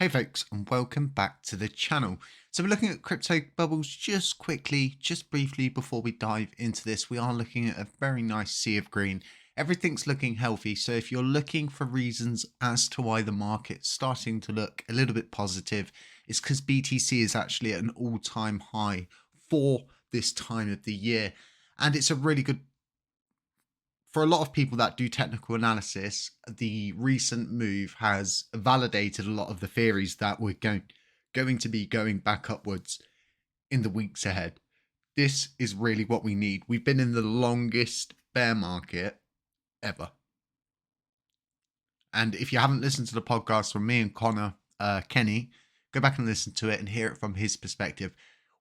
Hey folks, and welcome back to the channel. So we're looking at crypto bubbles just quickly, just briefly before we dive into this. We are looking at a very nice sea of green. Everything's looking healthy. So if you're looking for reasons as to why the market's starting to look a little bit positive, it's because BTC is actually at an all-time high for this time of the year. And it's a really good, for a lot of people that do technical analysis, the recent move has validated a lot of the theories that we're going to be going back upwards in the weeks ahead. This is really what we need. We've been in the longest bear market ever. And if you haven't listened to the podcast from me and Connor Kenny, go back and listen to it and hear it from his perspective.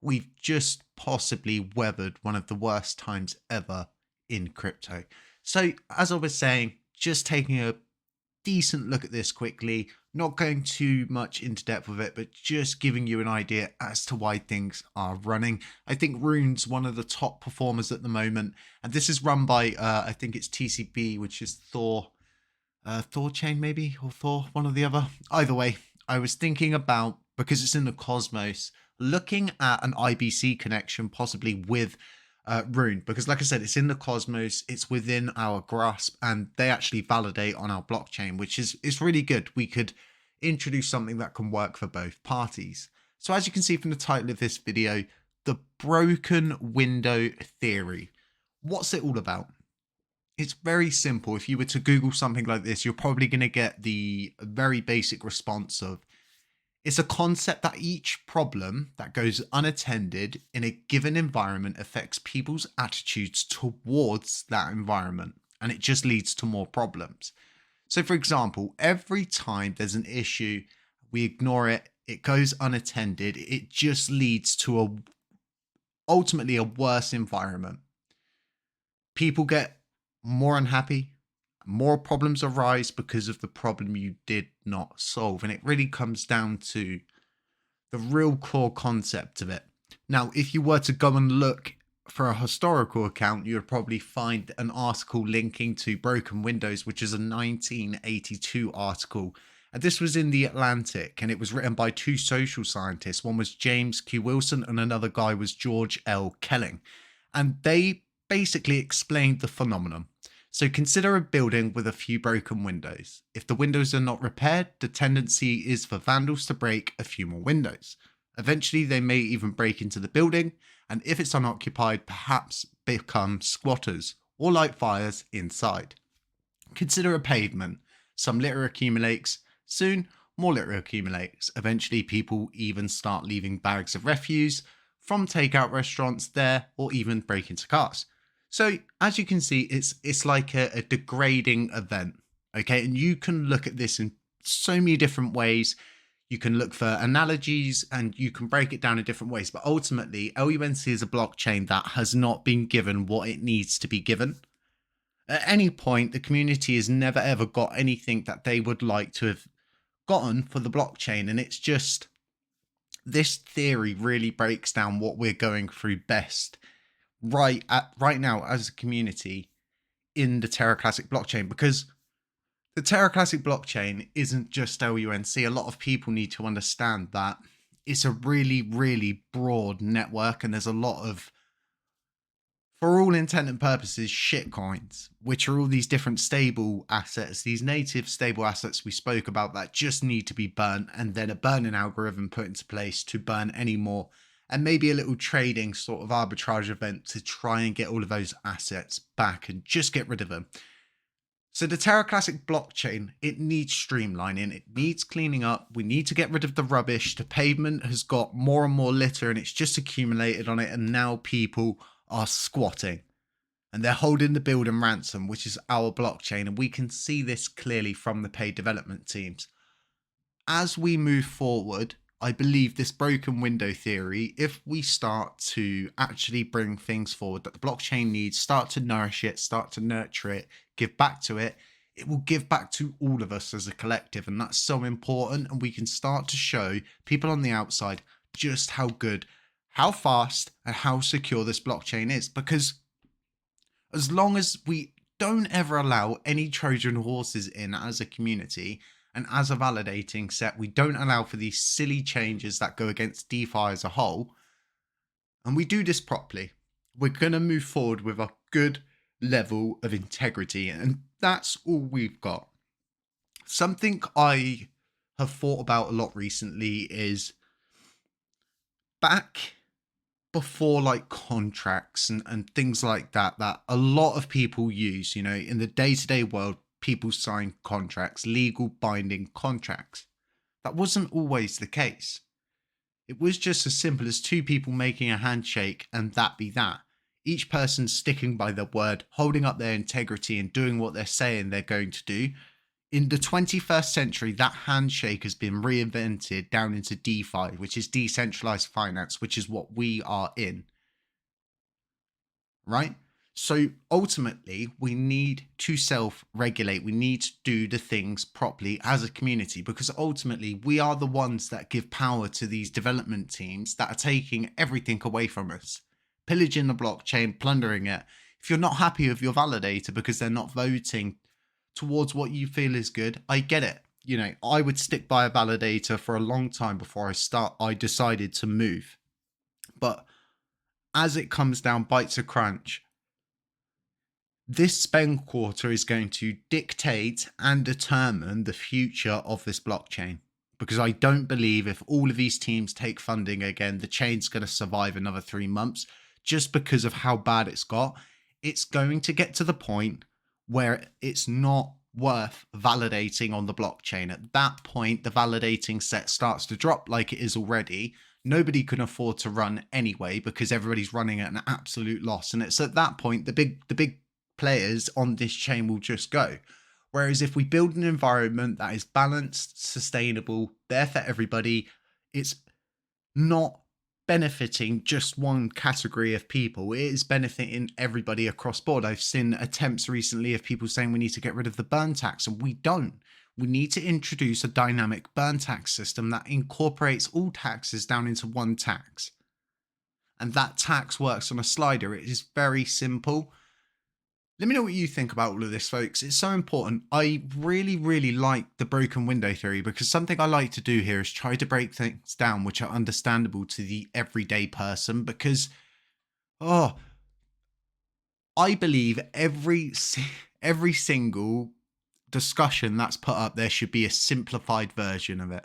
We've just possibly weathered one of the worst times ever in crypto. So as I was saying, just taking a decent look at this quickly, not going too much into depth with it, but just giving you an idea as to why things are running. I think Rune's one of the top performers at the moment, and this is run by, I think it's TCB, which is Thor chain maybe, or Thor, one or the other. Either way, I was thinking about, because it's in the Cosmos, looking at an IBC connection possibly with Rune, because like I said, it's in the Cosmos, it's within our grasp, and they actually validate on our blockchain, which is really good. We could introduce something that can work for both parties. So as you can see from the title of this video, the broken window theory. What's it all about? It's very simple. If you were to Google something like this, you're probably going to get the very basic response of, it's a concept that each problem that goes unattended in a given environment affects people's attitudes towards that environment, and it just leads to more problems. So for example, every time there's an issue, we ignore it, it goes unattended, it just leads to ultimately a worse environment. People get more unhappy, more problems arise because of the problem you did not solve. And it really comes down to the real core concept of it. Now, if you were to go and look for a historical account, you would probably find an article linking to Broken Windows, which is a 1982 article. And this was in the Atlantic, and it was written by two social scientists. One was James Q. Wilson, and another guy was George L. Kelling. And they basically explained the phenomenon. So consider a building with a few broken windows. If the windows are not repaired, the tendency is for vandals to break a few more windows. Eventually, they may even break into the building, and if it's unoccupied, perhaps become squatters or light fires inside. Consider a pavement. Some litter accumulates. Soon, more litter accumulates. Eventually, people even start leaving bags of refuse from takeout restaurants there, or even break into cars. So as you can see, it's like a degrading event, okay? And you can look at this in so many different ways. You can look for analogies and you can break it down in different ways. But ultimately, LUNC is a blockchain that has not been given what it needs to be given. At any point, the community has never ever got anything that they would like to have gotten for the blockchain. And it's just, this theory really breaks down what we're going through best right now as a community in the Terra Classic blockchain, because the Terra Classic blockchain isn't just LUNC. A lot of people need to understand that it's a really, really broad network, and there's a lot of, for all intent and purposes, shit coins, which are all these different stable assets, these native stable assets we spoke about that just need to be burnt, and then a burning algorithm put into place to burn any more, and maybe a little trading sort of arbitrage event to try and get all of those assets back and just get rid of them. So the Terra Classic blockchain, it needs streamlining, it needs cleaning up, we need to get rid of the rubbish. The pavement has got more and more litter and it's just accumulated on it, and now people are squatting and they're holding the building ransom, which is our blockchain, and we can see this clearly from the paid development teams. As we move forward, I believe this broken window theory, if we start to actually bring things forward that the blockchain needs, start to nourish it, start to nurture it, give back to it, it will give back to all of us as a collective. And that's so important. And we can start to show people on the outside just how good, how fast, and how secure this blockchain is. Because as long as we don't ever allow any Trojan horses in as a community, And as a validating set, we don't allow for these silly changes that go against DeFi as a whole. And we do this properly. We're going to move forward with a good level of integrity. And that's all we've got. Something I have thought about a lot recently is back before like contracts and things like that a lot of people use, you know, in the day-to-day world, people sign contracts, legal binding contracts. That wasn't always the case. It was just as simple as two people making a handshake and that be that. Each person sticking by their word, holding up their integrity and doing what they're saying they're going to do. In the 21st century, that handshake has been reinvented down into DeFi, which is decentralized finance, which is what we are in. Right? So ultimately, we need to self-regulate. We need to do the things properly as a community, because ultimately we are the ones that give power to these development teams that are taking everything away from us, pillaging the blockchain, plundering it. If you're not happy with your validator because they're not voting towards what you feel is good, I get it. You know, I would stick by a validator for a long time before I decided to move. But as it comes down, bites a crunch, this spend quarter is going to dictate and determine the future of this blockchain. Because I don't believe if all of these teams take funding again, the chain's going to survive another 3 months just because of how bad it's got. It's going to get to the point where it's not worth validating on the blockchain. At that point, the validating set starts to drop like it is already. Nobody can afford to run anyway because everybody's running at an absolute loss. And it's at that point, the big players on this chain will just go. Whereas if we build an environment that is balanced, sustainable, there for everybody, it's not benefiting just one category of people. It is benefiting everybody across board. I've seen attempts recently of people saying we need to get rid of the burn tax, and we don't. We need to introduce a dynamic burn tax system that incorporates all taxes down into one tax. And that tax works on a slider. It is very simple. Let me know what you think about all of this, folks. It's so important. I really, really like the broken window theory, because something I like to do here is try to break things down which are understandable to the everyday person, because, I believe every single discussion that's put up there should be a simplified version of it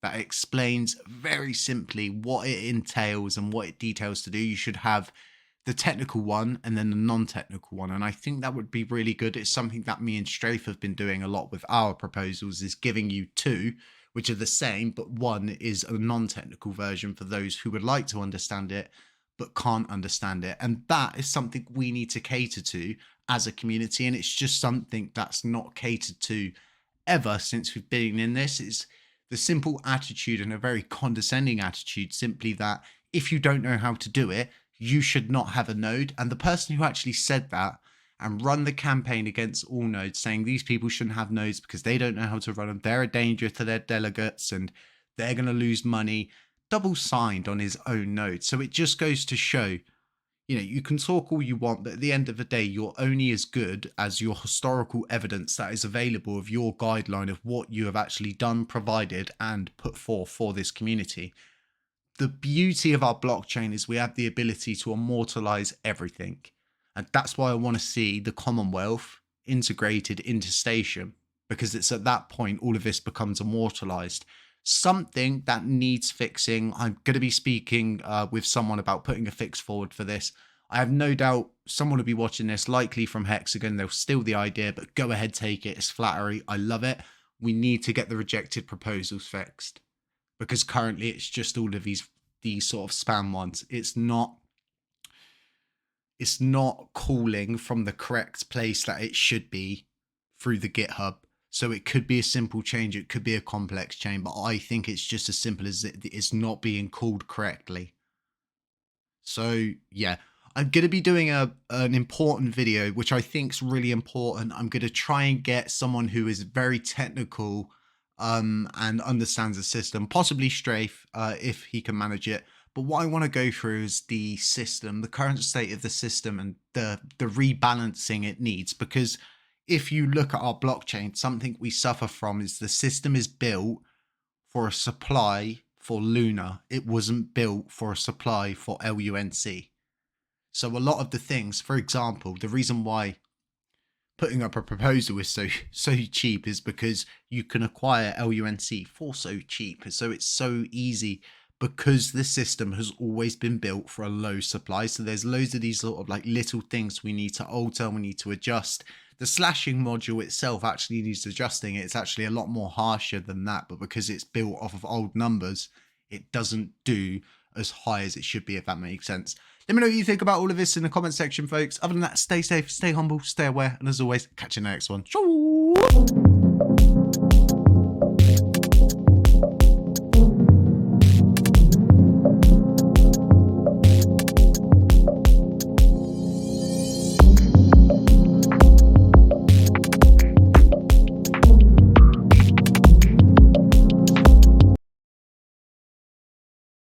that explains very simply what it entails and what it details to do. You should have the technical one and then the non-technical one, and I think that would be really good. It's something that me and Strafe have been doing a lot with our proposals, is giving you two which are the same, but one is a non-technical version for those who would like to understand it but can't understand it. And that is something we need to cater to as a community, and it's just something that's not catered to ever since we've been in this. It's the simple attitude, and a very condescending attitude, simply that if you don't know how to do it, you should not have a node. And the person who actually said that and run the campaign against all nodes, saying these people shouldn't have nodes because they don't know how to run them, they're a danger to their delegates and they're going to lose money, double signed on his own node. So it just goes to show, you know, you can talk all you want, but at the end of the day, you're only as good as your historical evidence that is available of your guideline of what you have actually done, provided, and put forth for this community. The beauty of our blockchain is we have the ability to immortalize everything. And that's why I want to see the Commonwealth integrated into Station, because it's at that point all of this becomes immortalized. Something that needs fixing. I'm going to be speaking with someone about putting a fix forward for this. I have no doubt someone will be watching this, likely from Hexagon. They'll steal the idea, but go ahead, take it. It's flattery. I love it. We need to get the rejected proposals fixed, because currently it's just all of these sort of spam ones. It's not calling from the correct place that it should be through the GitHub. So it could be a simple change, it could be a complex change, but I think it's just as simple as it's not being called correctly. So yeah, I'm going to be doing an important video, which I think is really important. I'm going to try and get someone who is very technical and understands the system, possibly Strafe, if he can manage it. But what I want to go through is the system, the current state of the system, and the rebalancing it needs, because if you look at our blockchain, something we suffer from is the system is built for a supply for Luna. It wasn't built for a supply for LUNC. So a lot of the things, for example, the reason why putting up a proposal is so cheap is because you can acquire LUNC for so cheap. So it's so easy because the system has always been built for a low supply. So there's loads of these sort of like little things we need to alter, we need to adjust. The slashing module itself actually needs adjusting. It's actually a lot more harsher than that, but because it's built off of old numbers, it doesn't do as high as it should be, if that makes sense. Let me know what you think about all of this in the comment section, folks. Other than that, stay safe, stay humble, stay aware, and as always, catch you in the next one.